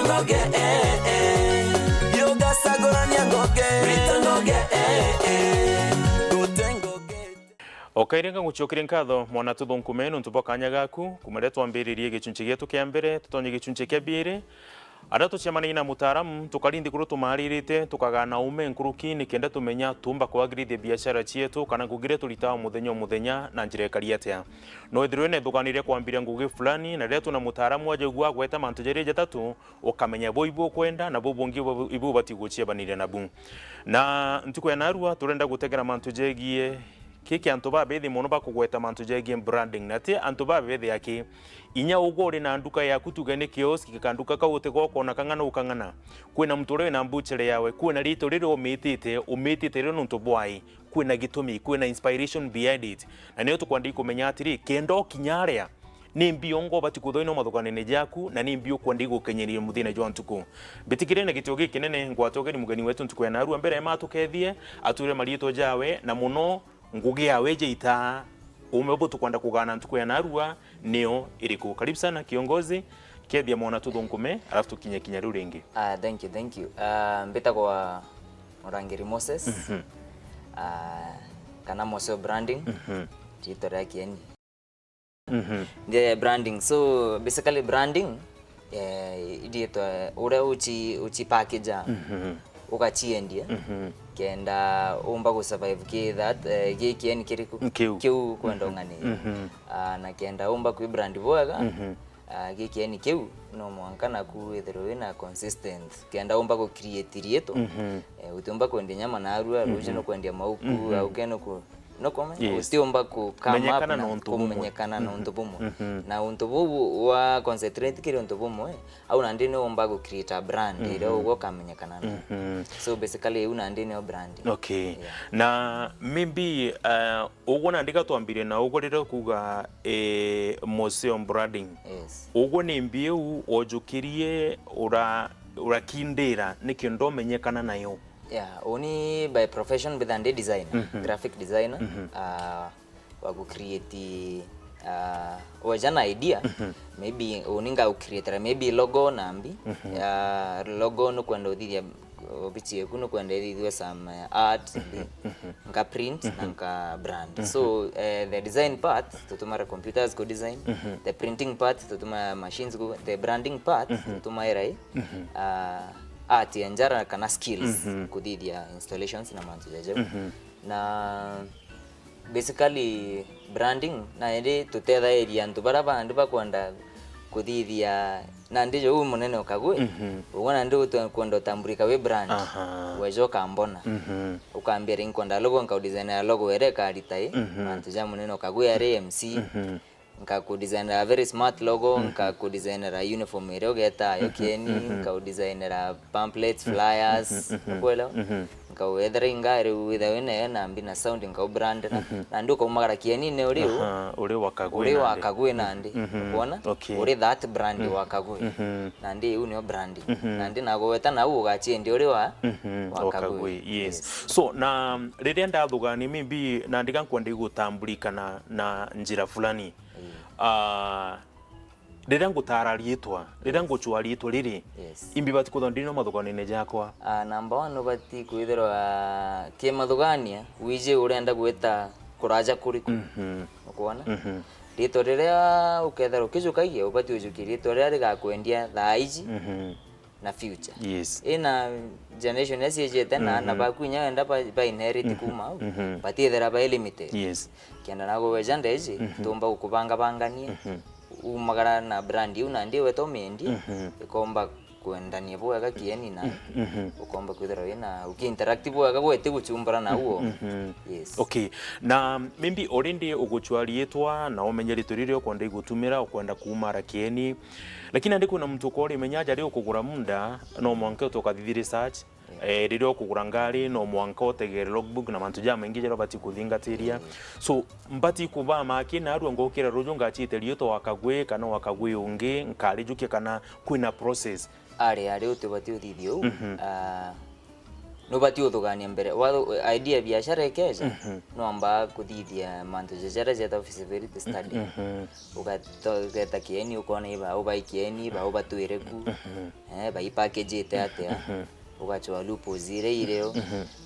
ngoge yoga sagorania ngoge rita ngoge Okairenga nguchokire nkatho mwana tuthunkumenu ntubo kanya gaku kumare twambiririe gicunci gietu kia mbere tutonye gicunci kia biiri ara tucemania na mutaaramu tukarindi kuru tumaririte tukagana ume nkuruki nikenda tumenya tumba kwagirithia biashara cietu kana ngugire turitawa muthenya na njira ikari atia no ithirwe ne thuganire kwambiria ngugi fulani na retu na mutaaramu ajegua gweta mantu jeri jatatu ukamenya bo ibu kwenda na bo bongi ibu batiguchia banire nabu na ntuko ya narua turenda gutegera mantu jegie kiki antu babethi muno bakugweta mantu jegie branding nati antu babethi yake inya ugore na nduka yaku tugene kioski kikanduka kaute goko na kangana ukangana kwina mutore na mbuchere yawe kwina rito riro umitite riro ntu bwai kwina gitumi kwina inspiration behind it na niyo tukwandi kumenya atiri kendo kinyaria ni mbiongo bati kuthoino mathukanene jaku na ni mbio kwandi gukenyeria muthina jwa ntuku bitikire na gitiogi kinene ngwatogeri mugeni wetu ntuku ya narua mbere matukethie ature marito jawe na muno ngugi yawe jeita umebo tukwanda kugana ntuku ya narua neo iriku. Karibu sana kiongozi kethia mwana tuthunkume alafu tukinye kinyaru ringi. Thank you mbita kwa Orangeri Moses kana Moseo branding titore kieni the branding. So basically branding idieto ure uchi package ukachiendia kenda umba ku survive ki that kieni kiriku kiu kwenda ngani na kenda umba ku brand boga kieni kiu no mwankana ku ethero na consistent kenda umba ku create rieto utumba kwenda nyama na arua ruje no kwenda mauku au keno ku no comment ustiomba ku come up na kumenyekana na untubumo na untububu wa concentrate kile untubumo au na ndine omba ku create a brand ile ugo kamenyekana so basically una ndine brand. Okay na maybe ugo na ndika twambire na ugo rero kuga Moseo branding ugo ni mbiu ojukirie ura kindira nikyo ndomenyekana nayo. Only by profession with a designer, graphic designer, wagu create wajana idea, maybe uninga create maybe logo nambi, logo no kwenda udhia obichi kuno kwenda udhia some art, nka print, nka brand. So the design part tutuma computers go design, the printing part tutuma machines go, the branding part tutuma erai. Ati anjara kana skills kudhidia installations na mantu jaje na basically branding na ende tutedha area ntu baraba ndu bakwanda kudhidia na ndijo munene okagwe ubona ndu kwenda tamburika we brand wejo kambona ukaambia rinkonda logo nka designer logo ereka alitai mantu ja munene okagwe are MC nka ku designer a very smart logo nka ku designer a uniform ero geta yokeni nka designer a pamphlets flyers kwela nka weatheringa ero withawene na mbina sound nka brand na nduko umagara kieni ne uri wakagwe nandi ubona uri that brand wakagwe nandi unio brand nandi nagoweta na ugachi ndi uri wakagwe. Yes so na riria ndathugani maybe na ndika kwenda gutambulika na njira fulani rira ngutara rietwa rira nguchwa rietwa riri imbi bati kuthondino mathuganine jakwa number 1 bati kwithirwa ke mathugania wije urenda gweta kuraja kuriku ukona rietwa rira ukethera ukijukagie ubati ujukirie rietwa rira rigakwendia thaiji na future ina generation yasijete na bakunya enda ba inherit kuma bati ethera ba limited kenda nago wejanda iji tumba ukubanga banganie umagara na brand una ndiwe to mendi ikomba kwendania bwega kieni na ukomba kwithira wina ukiinteract bwega gwete guchumbara na uo. Okay na maybe already uguchwarietwa na umenyerito ririo kwenda igutumira ukwenda kumara kieni lakini andiko na mtu kore menyaja rio kugura munda no mwanke utokathithia research ririo kugura ngari no mwanka utegere logbook na mantu ja maingi jero bati kuthingatiria so mbati kuba maki na aru ngokira rujo ngachite rieto wakagwe kana wakagwe ungi nkari juke kana kwina process ari utubati uthithio no bati uthugania mbere wa idea biashara ekeja no amba kuthithia mantu jejara jeta feasibility study ukageta kieni ukona iba uba kieni ba uba tuireku ba ipackage ite atia ukachwa lupo zire ireo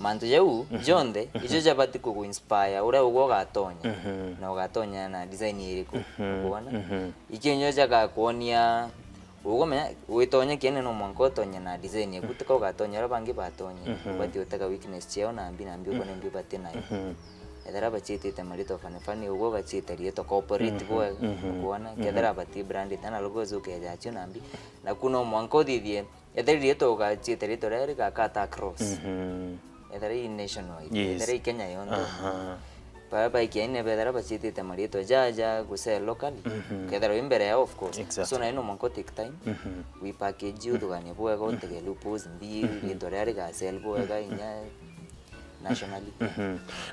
mantu jau jonde ijo jabati ku inspire ura ugo gatonya na ugatonya na design iriku kuona ikinyo jaga kuonia ugomenya witonya kiene no mwanko tonya na design yaku tiko gatonya rabangi batonya bati utaka weakness cheo na mbi ukone mbi bati nayo edara bachite marito fani ugo bachite rieto corporate boy kuona kedara bati brand tana logo zuke jacho na mbi na kuno mwanko didie edari rieto gachite rieto rari gakata cross edari nationwide edari Kenya yondo Baba ikiene bedara bachite marito jaja guse locally kedara imbere ya of course so na ino mwanko take time we package you dugane boy go tege lupus mbi rieto rari ga sell boy ga inya nationally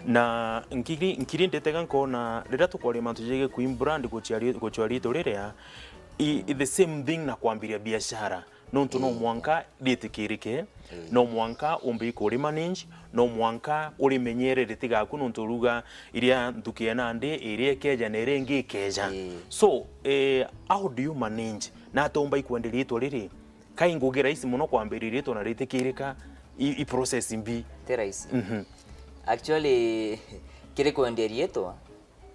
na nkiri ndetega nkona rira tukore mantu jege ku brand gochari to rere the same thing na kwambiria biashara nontu no mwanka ritikirike no mwanka umbi kuri manage no mwanka uri menyere ritigaku nontu ruga iria ntukiena ndi iria keja na irengi keja so how do you manage na tomba ikwenderia to riri kai ngugira isi muno kwambiriria to na ritikirika i process mbi teraisi actually kire kwenderia to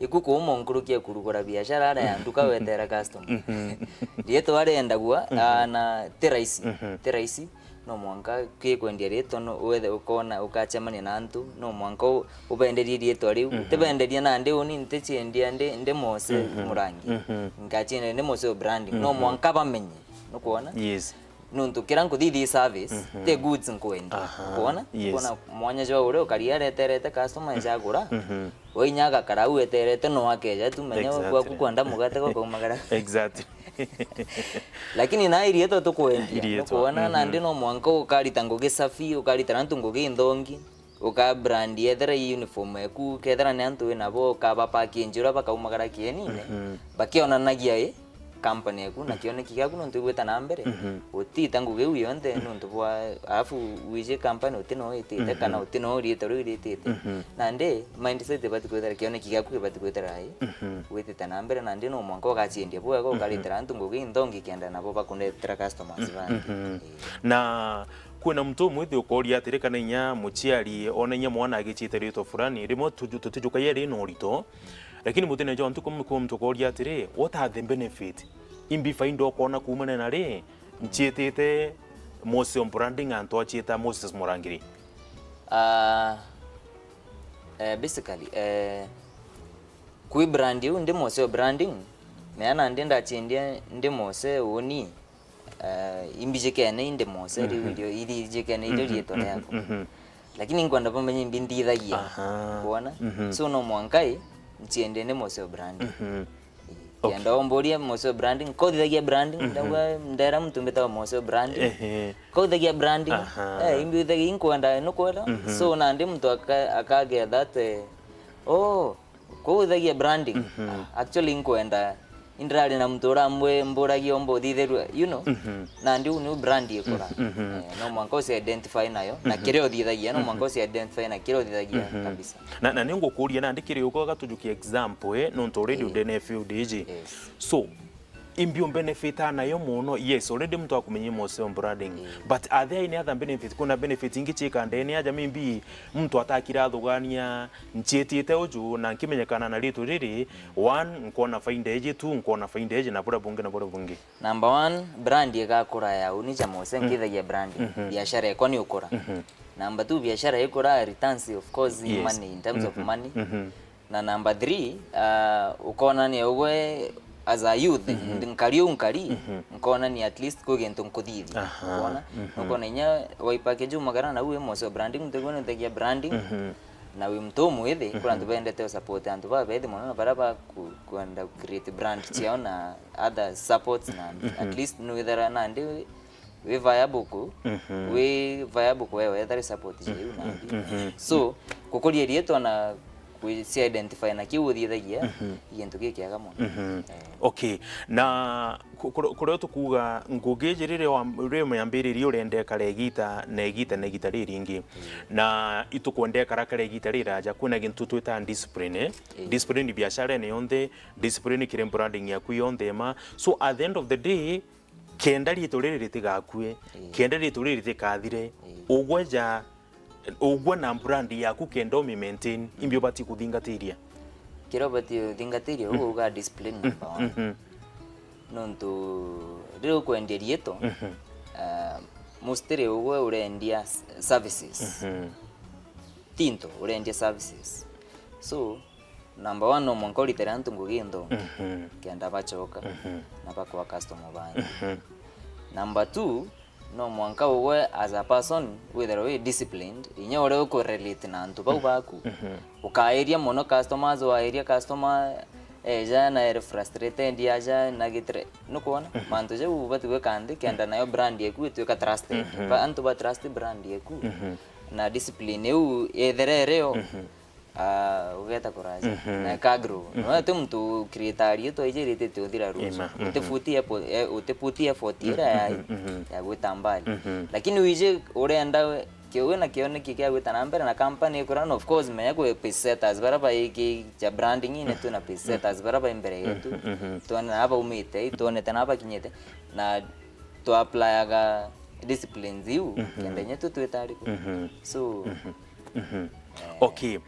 ikuko umonkurukia kurugora biashara ara ya nduka wetera customer rieto arenda gwa na teraisi no mwanka kire kwenderia to no wethe ukona ukachemania na antu no mwanka ubenderia rieto riu tebenderia na ndi uni ntechendia ndi mose murangi ngachine ndi mose branding no mwanka bamenye no kuona yes nuntu kirangu thithi service te goods nkwendi kuona kuona mwanya jo ure ukaria reterete customer jagura oinyaga karau eterete no akeja tumenya kwa kukwanda mugate kwa kumagara exactly lakini na irie to tukwendi kuona na ndi no mwanko ukarita ngugi safi ukarita nantu ngugi ndongi uka brand yethera uniform eku kethera ne antu nabo ka bapa kinjura bakaumagara kienine bakionanagia company yaku na kioneki gaku no ntugweta na mbere utita nguge uyo nte no ntubwa afu wije company utino itite kana utino rieto ritite na nde mindset bati kwetera kioneki gaku bati kwetera ai wetita na mbere na ndi no mwanko gachindia bwa go kalitera ntu nguge ndongi kenda nabo bakundetera customers bandi na kuna mtu mwithi ukoria atire kana inya muchiari ona inya mwana agichite rito fulani rimo tujuka yeri no rito lakini mutene jo ntuko mtu koria atire what are the benefit imbi faindo kona kumana na re nchietete Mose branding anto achita Moses Morangiri basically kui brand yu ndi Mose branding meana ndenda chindia ndi Mose oni imbi jekene ndi Mose video ili jekene ile rieto yako lakini ngwanda pamenye imbi ndithagia kuona so no mwankai nchiende ne Mose branding yanda omboria Mose branding ko dithagia branding ndagwa ndera mtu mbeta Mose branding ko dithagia branding imbi dithagia inkwenda no kwenda so na ndi mtu akage that ko dithagia branding actually inkwenda indrali na mtu ramwe mboragia ombo thitheru na ndi unu brand ikora no mwanko se identify nayo na kireo thithagia no mwanko se identify na kireo thithagia kabisa na ningo kuria na ndikire uko gatujuki example no to already udene field iji so imbio benefit nayo muno yes already mtu akumenye Mose branding but are there any other benefit kuna benefit ingi chika ndene aja mimbi mtu atakira thugania nchietite uju na nkimenyekana na ritu riri 1 nkona faindeje 2 nkona faindeje na bora bunge number 1 brand igakura ya unija Mose ngithagia brand biashara yako ni ukura number 2 biashara ikura returns of course money in terms of money na number 3 ukona ni uwe as a youth nkari nkona ni at least ko gento nkothithi ukona ukona nya waipackage umagara na uwe Mose branding mtegona ntegia branding na we mtomu ithi kula ntubendete support antu babethi mono baraba kwenda create brand chao na other supports na at least no withera na ndi we viable wewe there support jiu na so kukoria rieto na si identify na kiu thithagia gintu gikiaga muno. Okay, na kurio tukuga ngugi jirire ri myambiririo urende karegita na egita riringi na itukwende kara egita riraja kuna gintu twita discipline discipline biashara ne yonde discipline kire branding yaku yonde ma so at the end of the day kenda rito riri ritigakue kenda rito riri rikathire ugweja ugwe na brand yaku kenda o maintain imbio bati kuthingatiria kiro bati kuthingatiria uga discipline number 1 nontu riro kwenderia to mustire ugwe urendia services tinto urendia services so number 1 no mwanko litera ntu ngugindo kenda bachoka na bakwa customer banyu number 2 no mwanka uwe as a person whether we disciplined inyo ore ko relate na ntu bau baku ukaeria mono customers wa area customer ja na ere frustrated ya na gitre no kuona mantu je ubati we kandi kenda nayo brand yeku tuka trusted ba antu ba trust brand yeku na discipline eu etherereo ugeta kuraja na kagro no te mtu creator to ijirite te udira ruhusa uteputia effort ya gwitambali lakini wije urenda kiwe na kione kikia gwitana na company kurana of course me yako pesetas baraba iki cha branding ine tu na pesetas baraba imbere yetu tuone hapa umite tuone tena hapa kinyete na to apply aga disciplines yu kende nyetu twetari so okay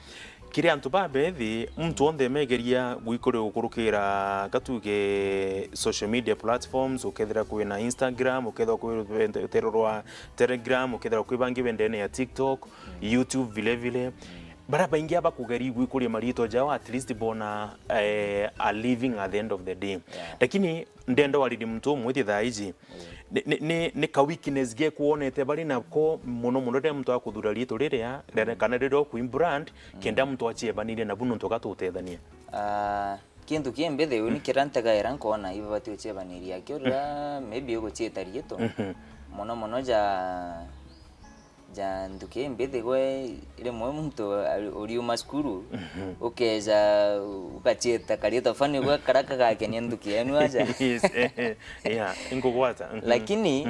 kire antu babethi mtu onde megeria gwikore ukurukira gatuge social media platforms ukethira kwina Instagram ukethira kwirwa Telegram ukethira kwibangi bendene ya TikTok YouTube vile vile baraba ingia bakugari gwikuria marito jao at least bona a living at the end of the day lakini ndendo walidi mtu mwithi thaiji ni ka weakness ge kuonete bari nako muno de mtu akuthura rito riria kana riro ku brand kenda mtu achie banire na bunu ntoka tutethania kintu kiembethe uni kirantaga erankona iba bati achie baniria kiora maybe ugo chieta rito muno ja nduke mbethe gwe ile mwe mtu uri umaskuru ukeja ukacheta kalita fani gwe karaka kake ni nduke yenu aja yeah ingogwata lakini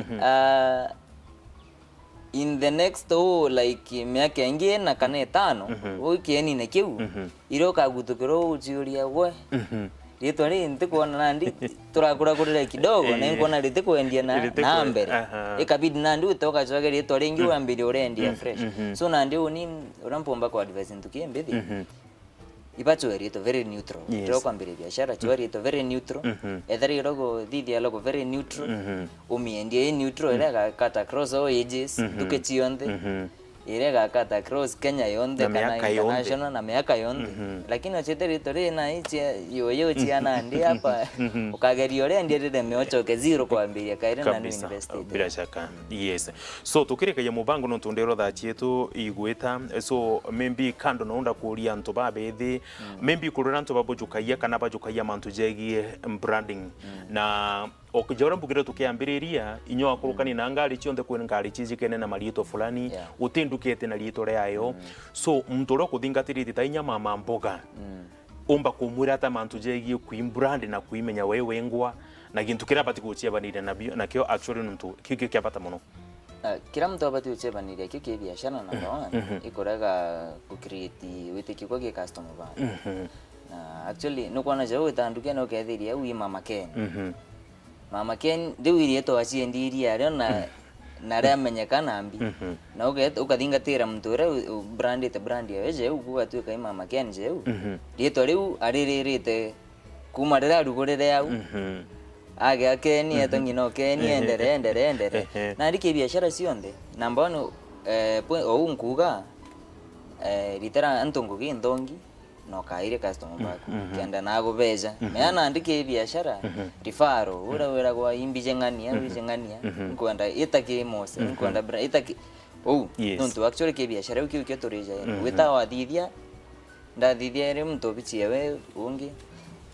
in the next like miaka ingi na kane tano ukieni na kiu iroka gutukiro uchiuria gwe rito ri ntikuona nandi turakura kurira kidogo na ngona rite kuendia na mbere ikabidi nandi utoka choge rito ringi uambiri urendia fresh so nandi uni urampomba kwa advice ntukie mbethi ipacho rito very neutral rito kwambire biashara chwa rito very neutral ethari rogo thidi logo very neutral umiendie neutral ira kata cross all ages tukechionde irega kata cross Kenya yonde kana international na miaka yonde lakini ochete rito na ichi yoyo chiana ndi hapa ukagerio re ndire meochoke zero kwambiria kaire na invest bila shaka yes so tukireka ya mubango no tundero tha chietu igweta so maybe kando no unda kuria nto babethi maybe kurura nto babojukaia kana bajukaia mantu jegie branding na okujora mbugire tukiambiriria inyo akurukani na ngari chionde kwene ngari chijikene na marito fulani utindukete na rito reayo so mtoro kuthingatiriti tainya mama mboga umba kumwira ata mantu jegie kuin brand na kuimenya wewe ngwa na gintu kira bati kuchia banire na kio actually ntu kiki kyapata muno kira mtu abati uche banire kio kia biashara na ikoraga ku create witiki kwa customer ba actually no kwana jawo tanduke no kethiria wi mama Ken Mama Ken ndiwirie to aciendi ario na ramenyekana ambi na ukathingatira mture brand yeje uguga tu kai Mama Ken je rito riu ariririte kuma rira rugurire yau age akeni etongi no keni endere na ndike biashara cionde namba 1 nkuga ritera antongugi ndongi no kaire customer baku kenda nago beja meana ndike biashara rifaro ura kwa imbije ngania nkwenda itaki mose nkwenda itaki nonto actually ke biashara ukiotorija wita wathithia ndathithia ri mtu bichie we ungi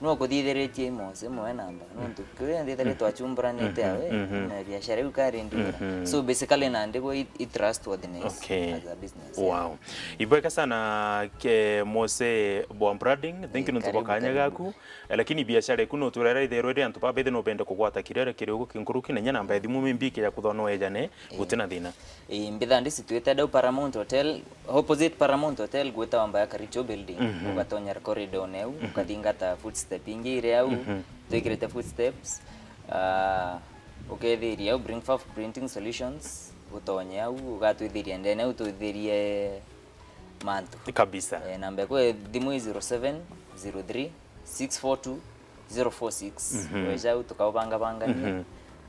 no kuthithiretie imose mwe namba nuntu kwe ndithire twachumburanite awe na biashara ukari ndira so basically nandiko i trustworthiness as a business. Wow. Iboeka sana ke mose bo branding thinking ntuko kanya gaku lakini biashara kuno turera itherode antu pa bethe no bende kugwata kirere kiriugo kinkuruki na nyana mbathi mu mbike ya kuthono ejane gutina thina mbitha ndi situete dau Paramount Hotel opposite Paramount Hotel gweta wamba ya Karicho building ugatonya corridor neu ukathingata footstep ingire au twikirete footsteps ukethiria bring for printing solutions utonya au ugatwithiria ndene utwithirie mantu kabisa namba kwa thimu 0703 642 046 weja utukabanga bangania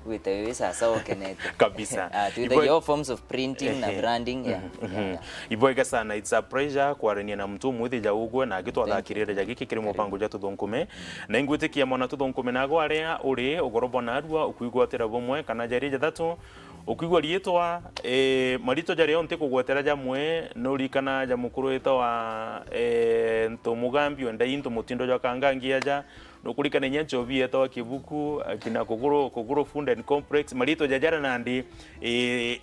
wita wewe sasa okenete kabisa your forms of printing na branding iboega sana it's a pleasure kwarenia na mtu mwithi ja ugwe na gitwa thakirire ja giki kiri mupango ja tuthonkume na ingwitikia mona tuthonkume nago aria uri ugorobo na arua ukuigwatira bomwe kana jari jathatu ukigwa rietwa marito jari onte kugwetera jamwe no rikana ja mukuru etwa ntomugambi wenda into mutindo ja kangangia ja nokurikana nyancho bieta kibuku kina kuguru food and complex marito jajara nandi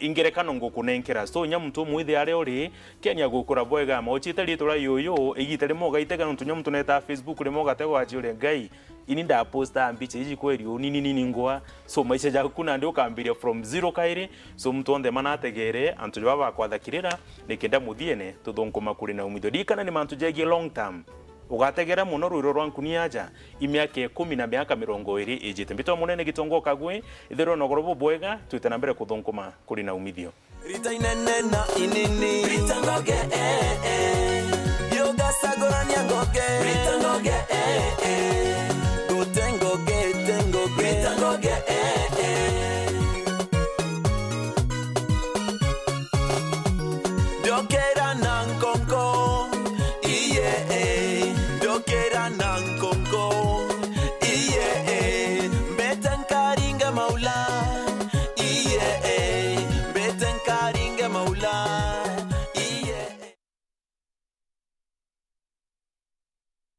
ingerekano ngukunenkera so nyamuntu mwithi are uri Kenya gukura boega mochita ritora yoyo igitare moga itega ntunyo muntu neta Facebook rimo gatego ajure ngai ini nda posta ambiche iji kweri nini ngwa so maisha jaku nandi ukambiria from zero kairi so muntu onde manategere antu baba kwathakirira nikenda muthiene tuthonkoma kuri na umithio dikana ni mantu jegi long term ugategera muno rwiro rwanku ni aja imiaka 10 na miaka 20 ijite mbito munene gitongo kagwe ithero nogorobo bwega twite mbere kuthonkoma kuri na umithio rita inene na inini rita ngoge yoga sagorania ngoge rita ngoge